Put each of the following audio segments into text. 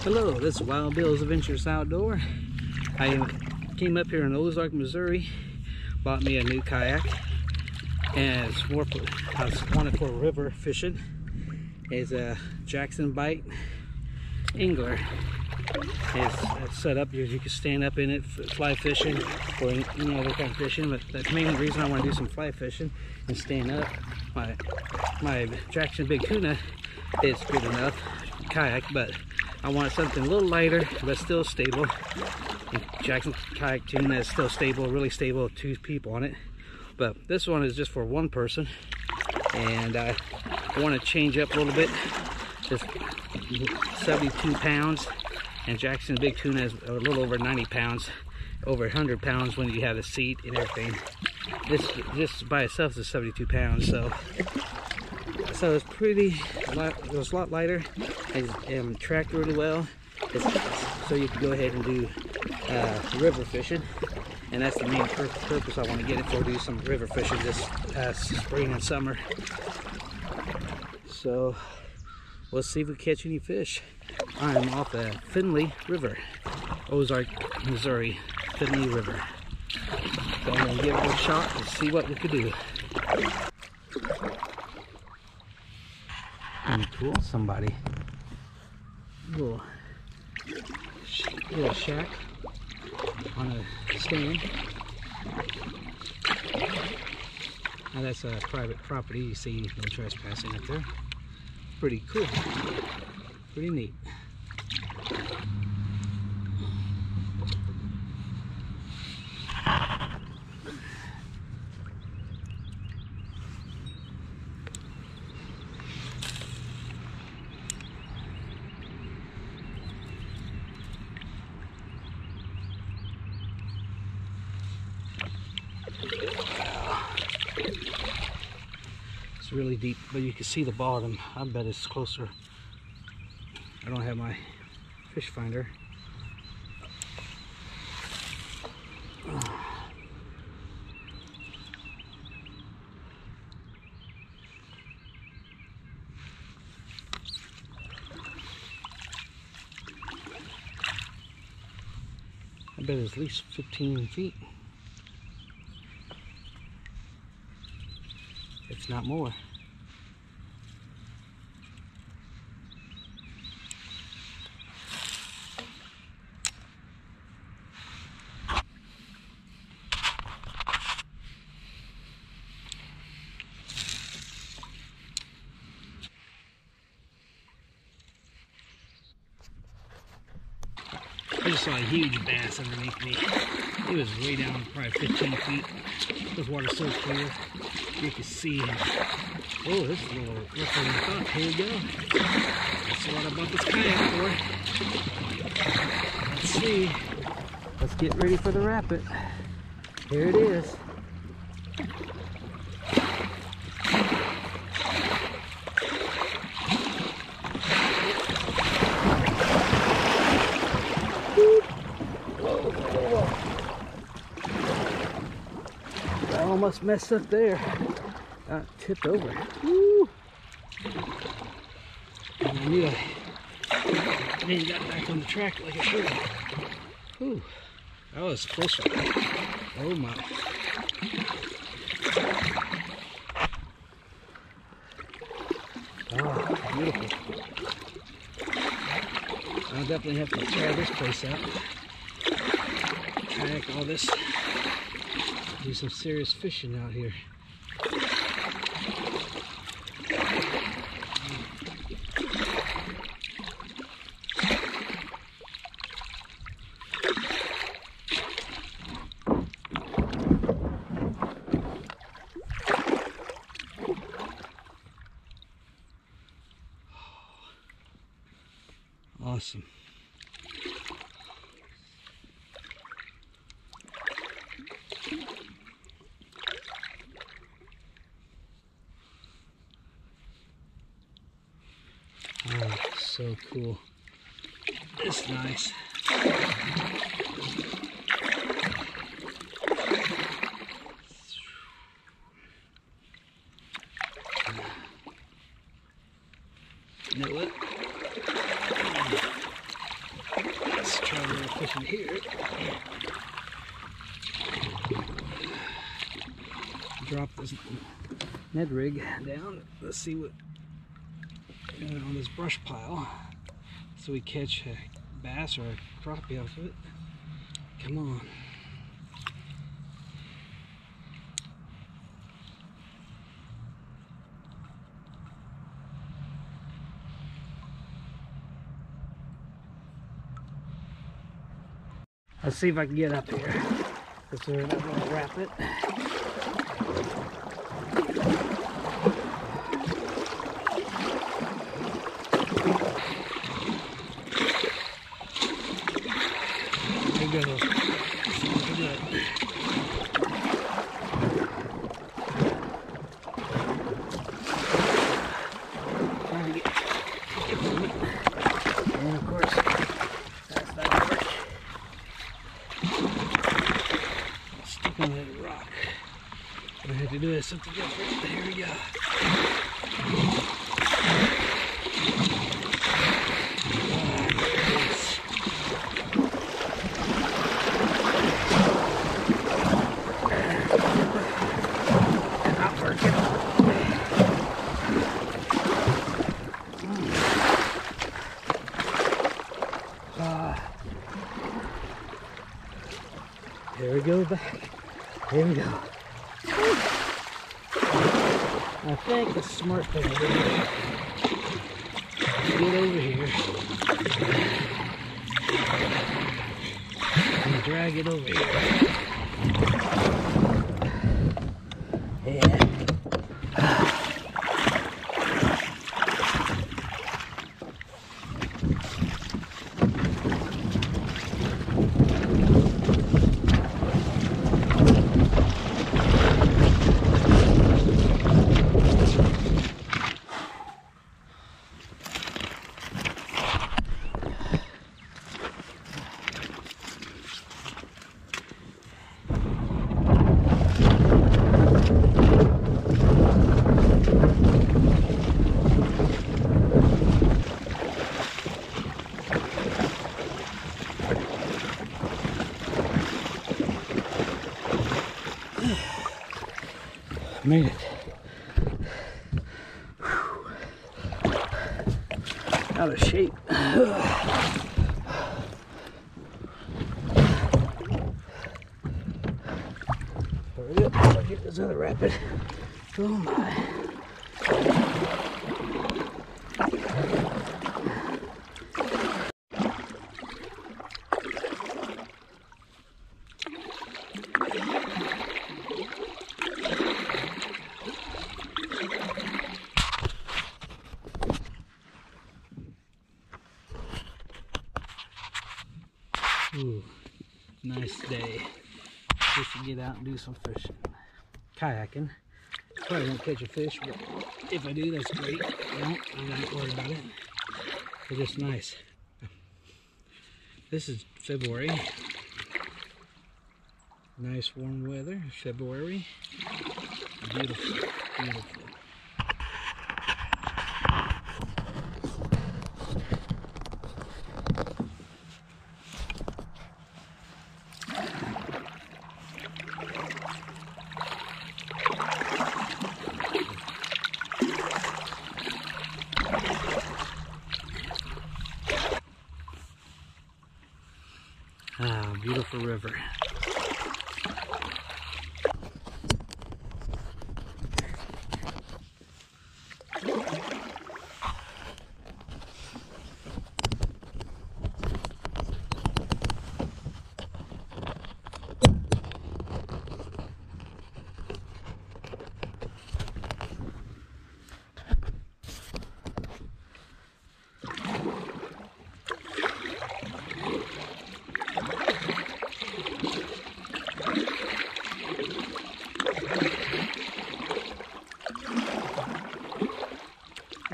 Hello, this is Wild Bill's Adventures Outdoor. I came up here in Ozark, Missouri, bought me a new kayak, and it's more for, I wanted for river fishing. It's a Jackson Bite Angler. It's set up, you can stand up in it, fly fishing, or any other kind of fishing, but that's the main reason I want to do some fly fishing and stand up. My Jackson Big Tuna is good enough kayak, but I want something a little lighter but still stable. And Jackson Kayak Tuna is still stable, really stable, 2 people on it. But this one is just for 1 person, and I want to change up a little bit. It's 72 pounds, and Jackson Big Tuna is a little over 90 pounds, over 100 pounds when you have the seat and everything. This by itself is 72 pounds, so it's pretty, it was a lot lighter, and tracked really well. So you can go ahead and do river fishing, and that's the main purpose I want to get it for, do some river fishing this spring and summer. So we'll see if we catch any fish. I'm off the Finley River, Ozark, Missouri, Finley River. So I'm going to give it a shot and see what we could do. Cool, somebody. Little shack on a stand. Now that's a private property. You see no trespassing up there. Pretty cool. Pretty neat. It's really deep, but you can see the bottom. I bet it's closer. I don't have my fish finder. I bet it's at least 15 feet. If not more. I just saw a huge bass underneath me. It was way down, probably 15 feet. This water's so clear, you can see him. Oh, this is a little rougher than I thought. Here we go. That's what I bought this kayak for. Let's see. Let's get ready for the rapid. Here it is. I almost messed up there. Got tipped over. Woo. And I knew I didn't get back on the track like I should have. Whew. That was a close one. Oh my. Oh, beautiful. I'll definitely have to try this place out. Kayak all this. Do some serious fishing out here. Awesome. Oh, so cool. It's nice. You know what? try a little fishing here. Drop this Ned rig down. Let's see what on this brush pile, so we catch a bass or a crappie off of it. Come on. Let's see if I can get up here. Because we're not going to wrap it. There we go. Sounds good. Trying to get from it. And of course, that's not going to work. Stuck on that rock. What I have to do is something different. There we go. There we go back. Here we go. I think the smart thing to do is get over here and drag it over here. And made it. Whew. Out of shape. Hurry up, I'll get this other rapid. Oh my. Ooh, nice day. Just to get out and do some fishing. Kayaking. Probably won't catch a fish, but if I do, that's great. I don't, I'm not worried about it. But it's nice. This is February. Nice warm weather, February. Beautiful, beautiful. Ah, beautiful river.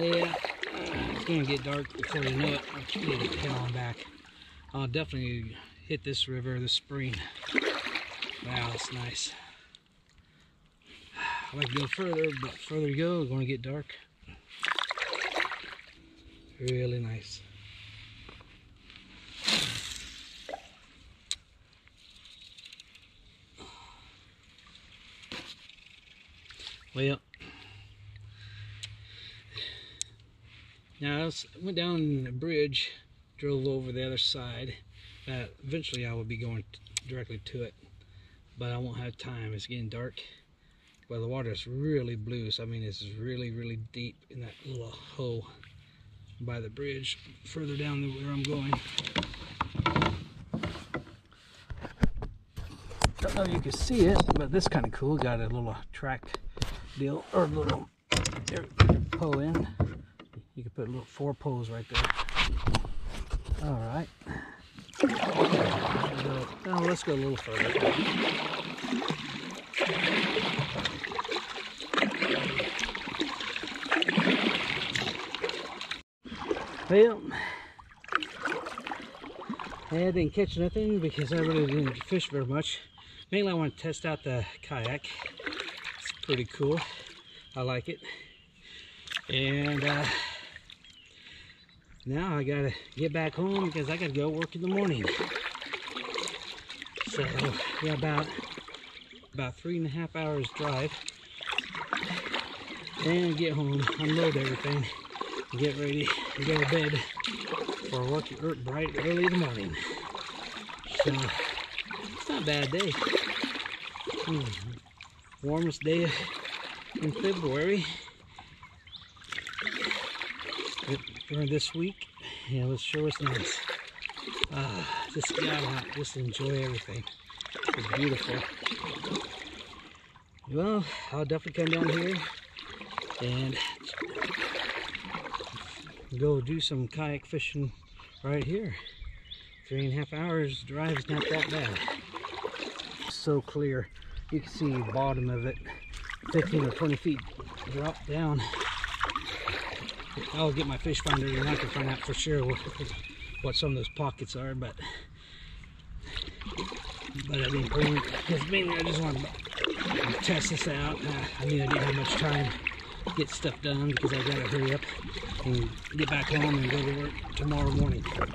Yeah, it's going to get dark before you know it. I need to head on back. I'll definitely hit this river this spring. Wow, it's nice. I'd like to go further, but further you go, it's going to get dark. Really nice. Well, now I went down the bridge, drove over the other side. Eventually I will be going directly to it, but I won't have time. It's getting dark. Well, the water is really blue, so I mean it's really, really deep in that little hole by the bridge further down where I'm going. Don't know if you can see it, but this is kind of cool. Got a little track deal, or a little pole in. You can put little 4 poles right there. All right. Now let's go a little further. Well, I didn't catch nothing because I really didn't fish very much. Mainly I want to test out the kayak. It's pretty cool. I like it. And now I gotta get back home because I gotta go work in the morning. So yeah, about 3.5 hours drive. And get home, unload everything, and get ready to go to bed for work bright early in the morning. So it's not a bad day. Warmest day in February during this week. Yeah, it sure was nice. Just got out, just enjoy everything. It's beautiful. Well, I'll definitely come down here and go do some kayak fishing right here. 3.5 hours drive is not that bad. So clear. You can see the bottom of it, 15 or 20 feet drop down. I'll get my fish finder and I can find out for sure what some of those pockets are, but I didn't bring it because mainly I just want to test this out. I mean, I didn't have much time to get stuff done because I gotta hurry up and get back home and go to work tomorrow morning. Get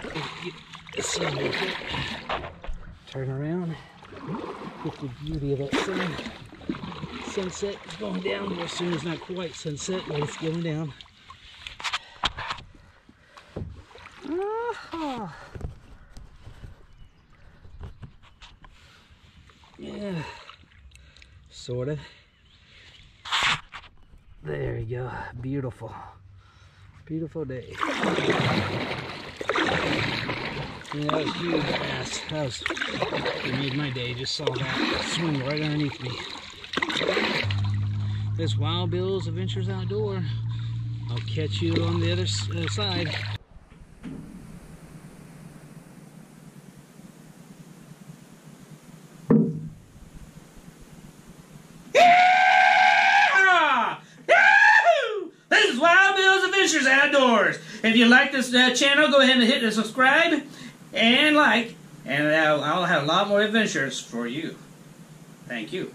the sun real quick. Turn around, get the beauty of that sun. Sunset is going down. Well, soon it's not quite sunset, but it's going down. Yeah, sort of. There you go. Beautiful. Beautiful day. Yeah, that was huge bass. It made my day. Just saw that swing right underneath me. This Wild Bill's Adventures Outdoor. I'll catch you on the other side. Outdoors. If you like this channel, go ahead and hit the subscribe and like, and I'll have a lot more adventures for you. Thank you.